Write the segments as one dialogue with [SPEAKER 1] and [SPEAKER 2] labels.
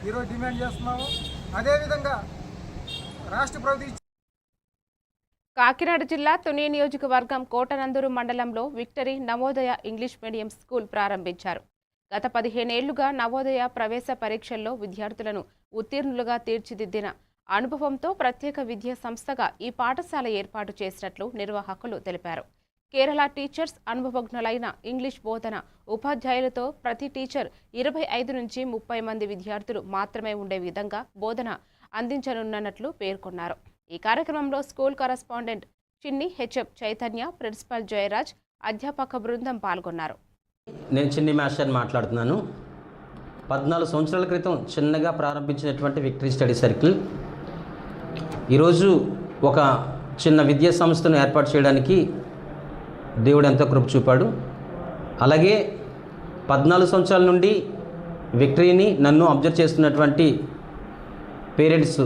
[SPEAKER 1] ఈరోజు డిమాండ్ చేస్తున్నాము. అదేవిధంగా రాష్ట్ర ప్రభుత్వం
[SPEAKER 2] కాకినాడ జిల్లా తుని నియోజకవర్గం కోటనందూరు మండలంలో victory Navodaya English medium school ప్రారంభించారు. గత 15 ఏళ్లుగా నవోదయ ప్రవేశ పరీక్షల్లో విద్యార్థులను ఉత్తీర్ణులుగా తీర్చిదిద్దిన అనుభవంతో ప్రత్యేక విద్యా సంస్థగా ఈ పాఠశాల ఏర్పాటు చేసినట్లు నిర్వాహకులు తెలిపారు. కేరళ టీచర్స్ అనుభవజ్ఞులైన ఇంగ్లీష్ బోధన ఉపాధ్యాయులతో ప్రతి టీచర్ 25 నుంచి 30 మంది విద్యార్థులు మాత్రమే ఉండే విధంగా బోధన అందించనున్నట్లు పేర్కొన్నారు. ఈ కార్యక్రమంలో స్కూల్ కరస్పాండెంట్ చిన్ని హెచ్ఎఫ్ చైతన్య, ప్రిన్సిపల్ జయరాజ్, అధ్యాపక బృందం పాల్గొన్నారు.
[SPEAKER 3] నేను చిన్ని మాస్టర్ మాట్లాడుతున్నాను. 14 సంవత్సరాల క్రితం చిన్నగా ప్రారంభించినటువంటి విక్టరీ స్టడీ సర్కిల్ ఈరోజు ఒక చిన్న విద్యా సంస్థను ఏర్పాటు చేయడానికి దేవుడు ఎంతో కృప చూపాడు. అలాగే 14 సంవత్సరాల నుండి విక్టరీని నన్ను అబ్జర్వ్ చేస్తున్నటువంటి పేరెంట్స్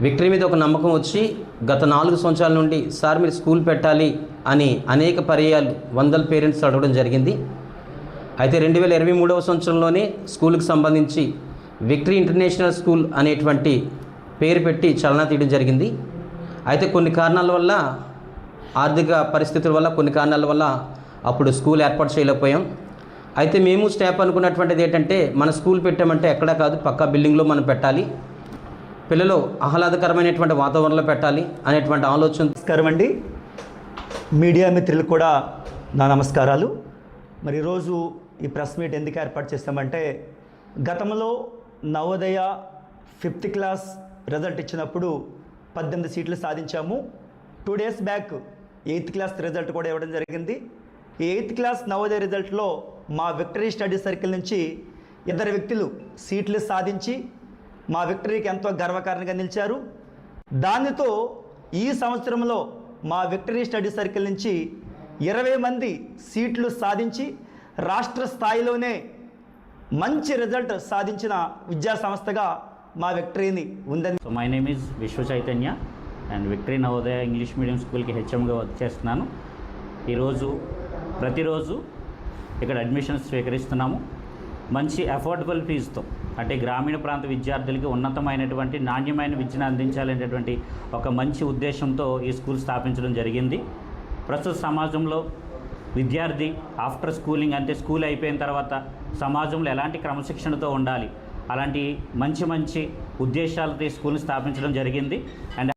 [SPEAKER 3] విక్టరీ మీద ఒక నమ్మకం వచ్చి గత 4 సంవత్సరాల నుండి సార్ మీరు స్కూల్ పెట్టాలి అని అనేక పర్యాయాలు వందల పేరెంట్స్ అడగడం జరిగింది. అయితే 2023వ సంవత్సరంలోనే స్కూల్కి సంబంధించి విక్టరీ ఇంటర్నేషనల్ స్కూల్ అనేటువంటి పేరు పెట్టి చలనా తీయడం జరిగింది. అయితే కొన్ని కారణాల వల్ల, ఆర్థిక పరిస్థితుల వల్ల, కొన్ని కారణాల వల్ల అప్పుడు స్కూల్ ఏర్పాటు చేయలేకపోయాం. అయితే మేము స్టాఫ్ అనుకున్నటువంటిది ఏంటంటే మన స్కూల్ పెట్టామంటే ఎక్కడా కాదు, పక్కా బిల్డింగ్లో మనం పెట్టాలి, పిల్లలు ఆహ్లాదకరమైనటువంటి వాతావరణంలో పెట్టాలి అనేటువంటి ఆలోచన.
[SPEAKER 4] నమస్కారం అండి, మీడియా మిత్రులకు కూడా నా నమస్కారాలు. మరి ఈరోజు ఈ ప్రెస్ మీట్ ఎందుకు ఏర్పాటు చేస్తామంటే, గతంలో నవోదయ 5th క్లాస్ రిజల్ట్ ఇచ్చినప్పుడు 18 సీట్లు సాధించాము. 2 days back 8th class result కూడా ఇవ్వడం జరిగింది. ఈ 8th క్లాస్ నవోదయ రిజల్ట్లో మా విక్టరీ స్టడీ సర్కిల్ నుంచి 2 వ్యక్తులు సీట్లు సాధించి మా విక్టరీకి ఎంతో గర్వకారణంగా నిలిచారు. దానితో ఈ సంవత్సరంలో మా విక్టరీ స్టడీ సర్కిల్ నుంచి 20 మంది సీట్లు సాధించి రాష్ట్ర స్థాయిలోనే మంచి రిజల్ట్ సాధించిన విద్యా సంస్థగా మా విక్టరీని ఉందని.
[SPEAKER 5] సో మై నేమ్ ఈజ్ విశ్వ Chaitanya and victory Navodaya English medium స్కూల్కి హెచ్ఎంగా వర్క్ చేస్తున్నాను. ప్రతిరోజు ఇక్కడ అడ్మిషన్స్ స్వీకరిస్తున్నాము. మంచి అఫోర్డబుల్ ఫీజుతో, అంటే గ్రామీణ ప్రాంత విద్యార్థులకి ఉన్నతమైనటువంటి నాణ్యమైన విద్యను అందించాలనేటువంటి ఒక మంచి ఉద్దేశంతో ఈ స్కూల్ స్థాపించడం జరిగింది. ప్రస్తుత సమాజంలో విద్యార్థి ఆఫ్టర్ స్కూలింగ్, అంటే స్కూల్ అయిపోయిన తర్వాత సమాజంలో ఎలాంటి క్రమశిక్షణతో ఉండాలి, అలాంటి మంచి ఉద్దేశాలతో ఈ స్కూల్ని స్థాపించడం జరిగింది. అండ్